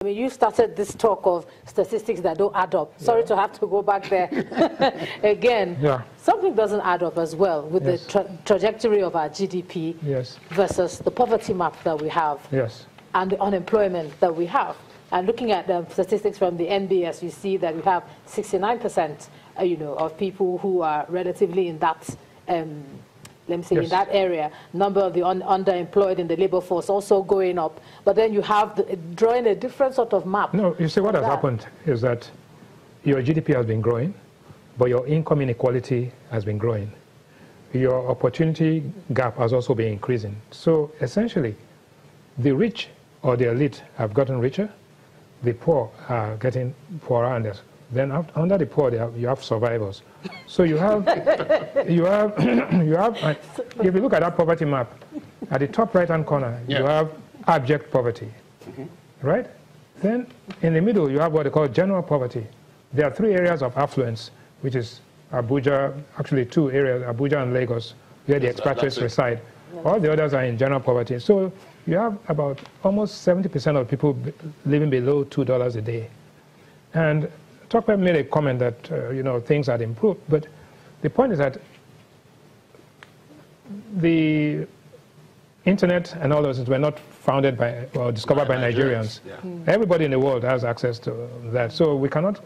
I mean, you started this talk of statistics that don't add up. Sorry to have to go back there again. Yeah. Something doesn't add up as well with the trajectory of our GDP versus the poverty map that we have and the unemployment that we have. And looking at the statistics from the NBS, you see that we have 69%, of people who are relatively in that let me say, in that area, number of the underemployed in the labor force also going up. But then you have drawing a different sort of map. No, you see what has happened is that your GDP has been growing, but your income inequality has been growing. Your opportunity gap has also been increasing. So essentially, the rich or the elite have gotten richer, the poor are getting poorer, and then under the poor, you have survivors. So you have, if you look at that poverty map, at the top right-hand corner, you have abject poverty, right? Then in the middle, you have what they call general poverty. There are 3 areas of affluence, which is Abuja, actually 2 areas, Abuja and Lagos, where the expatriates reside. All the others are in general poverty. So you have about almost 70% of people living below $2 a day. And Tokwe made a comment that, things had improved, but the point is that the internet and all those were not founded by or discovered by Nigerians. Everybody in the world has access to that, so we cannot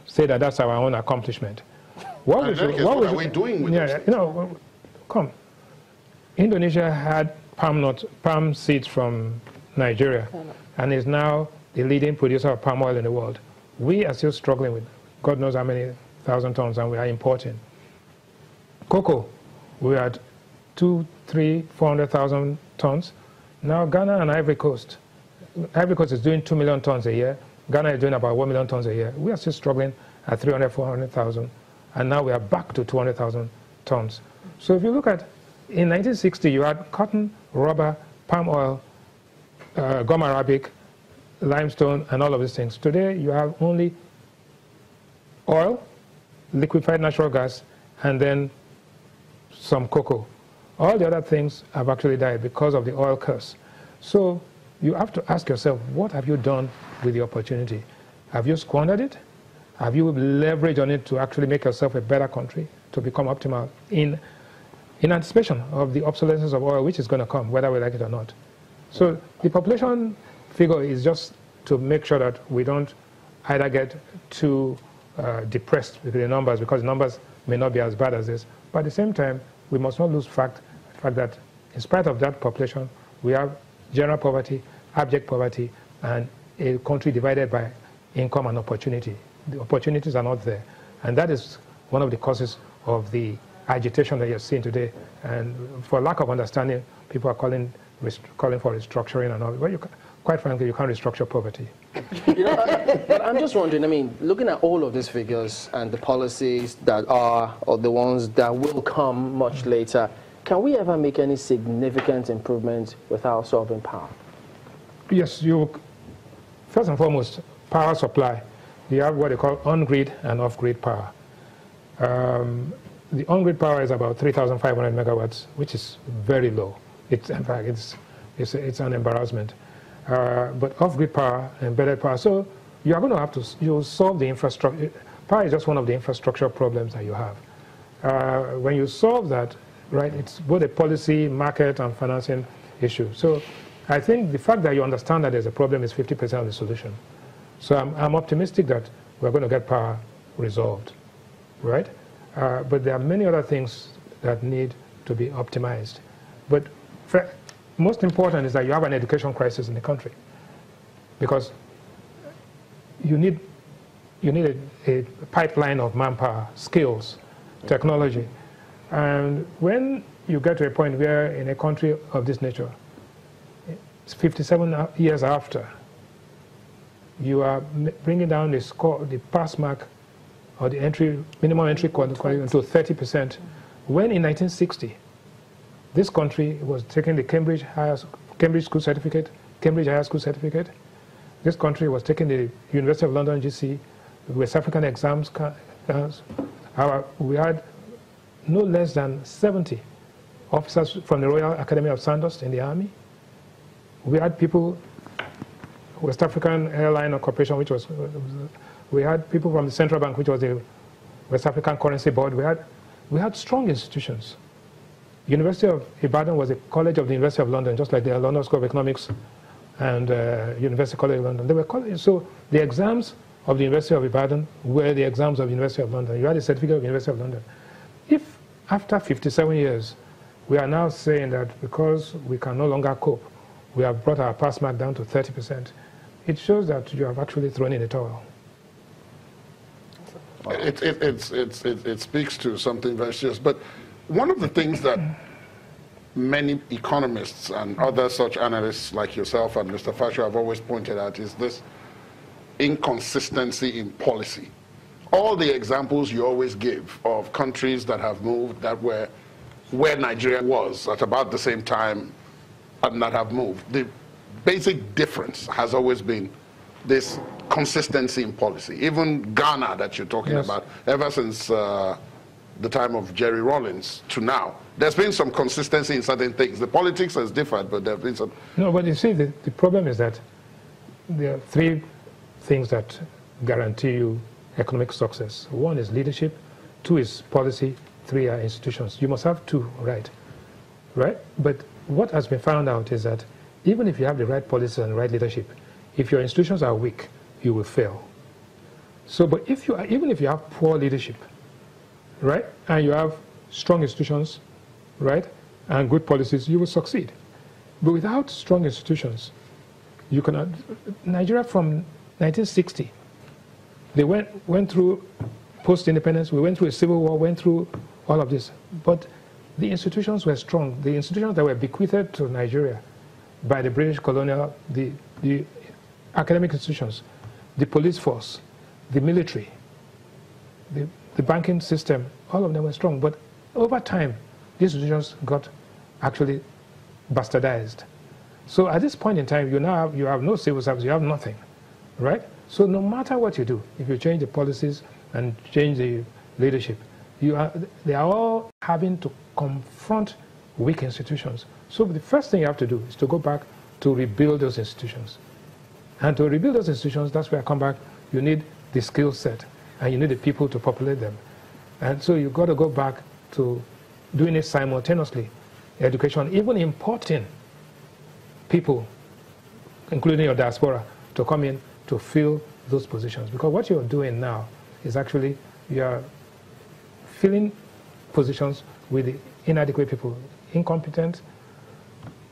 say that that's our own accomplishment. What are we doing with this? Come. Indonesia had palm seeds from Nigeria and is now the leading producer of palm oil in the world. We are still struggling with God knows how many thousand tons, and we are importing. Cocoa, we had 400,000 tons. Now Ghana and Ivory Coast is doing 2 million tons a year. Ghana is doing about 1 million tons a year. We are still struggling at 300, 400,000, and now we are back to 200,000 tons. So if you look at, in 1960, you had cotton, rubber, palm oil, gum arabic, limestone, and all of these things. Today, you have only oil, liquefied natural gas, and then some cocoa. All the other things have actually died because of the oil curse. So you have to ask yourself, what have you done with the opportunity? Have you squandered it? Have you leveraged on it to actually make yourself a better country, to become optimal in anticipation of the obsolescence of oil, which is going to come, whether we like it or not? So the population figure is just to make sure that we don't either get too depressed with the numbers, because the numbers may not be as bad as this. But at the same time, we must not lose the fact that in spite of that population, we have general poverty, abject poverty, and a country divided by income and opportunity. The opportunities are not there. And that is one of the causes of the agitation that you're seeing today. And for lack of understanding, people are calling for restructuring and all. Well, quite frankly, you can't restructure poverty. But I'm just wondering, I mean, looking at all of these figures and the policies that are, or the ones that will come much later, can we ever make any significant improvement without solving power? Yes, first and foremost, power supply. You have what they call on-grid and off-grid power. The on-grid power is about 3,500 megawatts, which is very low. In fact, it's an embarrassment. But off-grid power, embedded power, so you are going to have to you'll solve the infrastructure. Power is just one of the infrastructure problems that you have. When you solve that, right, it's both a policy, market, and financing issue. So I think the fact that you understand that there's a problem is 50% of the solution. So I'm optimistic that we're going to get power resolved, right? But there are many other things that need to be optimized. But most important is that you have an education crisis in the country, because you need a pipeline of manpower, skills, technology. And when you get to a point where in a country of this nature, 57 years after, you are bringing down the score, the pass mark, or the minimum entry qualification to 30%, when in 1960, this country was taking the Cambridge School Certificate, Cambridge Higher School Certificate. This country was taking the University of London GC, West African exams. We had no less than 70 officers from the Royal Academy of Sandhurst in the army. We had people West African Airline Corporation, which was, we had people from the Central Bank, which was the West African Currency Board. We had strong institutions. University of Ibadan was a college of the University of London, just like the London School of Economics and University College of London. They were colleges. So the exams of the University of Ibadan were the exams of the University of London. You had a certificate of the University of London. If after 57 years, we are now saying that because we can no longer cope, we have brought our pass mark down to 30%, it shows that you have actually thrown in the towel. It speaks to something very serious. But one of the things that many economists and other such analysts like yourself and Mr. Fashola have always pointed out is this inconsistency in policy. All the examples you always give of countries that have moved, that were where Nigeria was at about the same time and that have moved, the basic difference has always been this consistency in policy. Even Ghana that you're talking about, ever since the time of Jerry Rawlings to now, there's been some consistency in certain things. The politics has differed, but there have been some... No, but you see, the problem is that there are three things that guarantee you economic success. One is leadership, two is policy, three are institutions. You must have two, right? But what has been found out is that even if you have the right policy and the right leadership, if your institutions are weak, you will fail. So, but even if you have poor leadership, right, and you have strong institutions, right, and good policies, you will succeed. But without strong institutions, you cannot. Nigeria from 1960, they went through post-independence, we went through a civil war, went through all of this. But the institutions were strong. The institutions that were bequeathed to Nigeria by the British colonial, the academic institutions, the police force, the military, the banking system, all of them were strong. But over time, these institutions got actually bastardized. So at this point in time, you have no civil service, you have nothing, right? So no matter what you do, if you change the policies and change the leadership, they are all having to confront weak institutions. So the first thing you have to do is to go back to rebuild those institutions. And to rebuild those institutions, that's where I come back, you need the skill set, and you need the people to populate them. And so you've got to go back to doing it simultaneously. Education, even importing people, including your diaspora, to come in to fill those positions. Because what you're doing now is actually you're filling positions with the inadequate people, incompetent,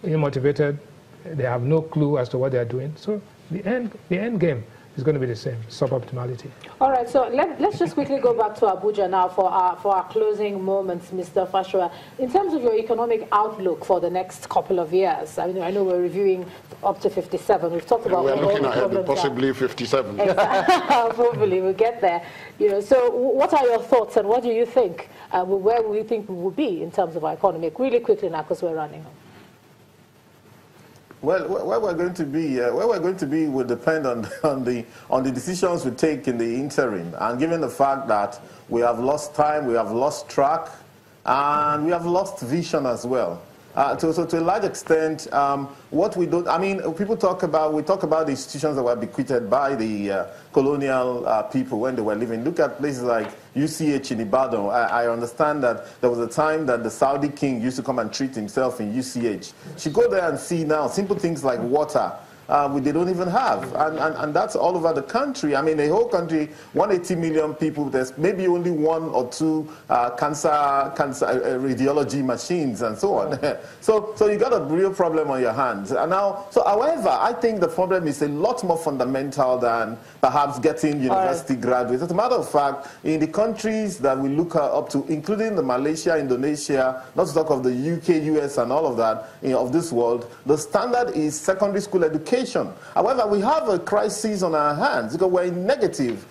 unmotivated, they have no clue as to what they're doing. So the end game is going to be the same, suboptimality. All right, so let's just quickly go back to Abuja now for our closing moments, Mr. Fashola. In terms of your economic outlook for the next couple of years, I know we're reviewing up to 57. We've talked about... We're looking ahead to possibly 57. Hopefully we'll get there. So what are your thoughts and what do you think, where do you think we will be in terms of our economy? Really quickly now, because we're running. Well, where we're going to be will depend on the decisions we take in the interim. And given the fact that we have lost time, we have lost track, and we have lost vision as well. So to a large extent, what we don't, we talk about the institutions that were bequeathed by the colonial people when they were living. Look at places like UCH in Ibadan. I understand that there was a time that the Saudi king used to come and treat himself in UCH. You go there and see now simple things like water. They don't even have, and that's all over the country. The whole country, 180 million people, there's maybe only one or two cancer radiology machines and so on. so you got a real problem on your hands. And now, however, I think the problem is a lot more fundamental than perhaps getting university graduates. As a matter of fact, in the countries that we look up to, including the Malaysia, Indonesia, not to talk of the UK, US, and all of that of this world, the standard is secondary school education. However, we have a crisis on our hands because we're in negative.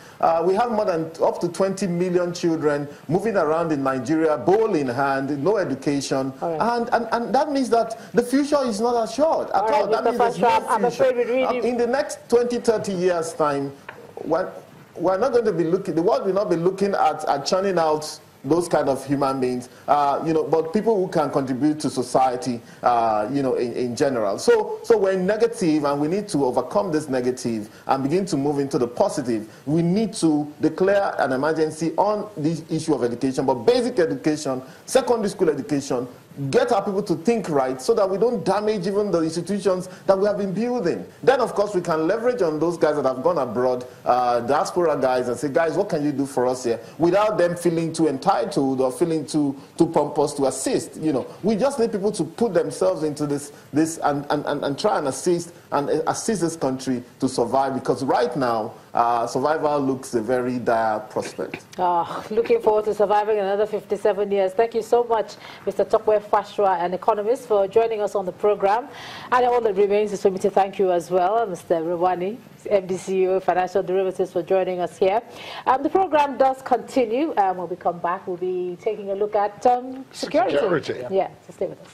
We have more than up to 20 million children moving around in Nigeria, bowl in hand, no education, and that means that the future is not assured at all. That means there's no future. In the next 20, 30 years' time, we're not going to be looking. The world will not be looking at churning out those kind of human beings, but people who can contribute to society, in general. So we're negative, and we need to overcome this negative and begin to move into the positive. We need to declare an emergency on this issue of education, but basic education, secondary school education, get our people to think right so that we don't damage even the institutions that we have been building. Then, of course, we can leverage on those guys that have gone abroad, diaspora guys, and say, guys, what can you do for us here? Without them feeling too entitled or feeling too pompous to assist. We just need people to put themselves into this and try and assist this country to survive, because right now, survival looks a very dire prospect. Looking forward to surviving another 57 years. Thank you so much, Mr. Tokwe Fashua, an economist, for joining us on the program. And all that remains is for me to thank you as well, Mr. Rewani, MD CEO, Financial Derivatives, for joining us here. The program does continue. When we come back, we'll be taking a look at security. Security. Yeah, so stay with us.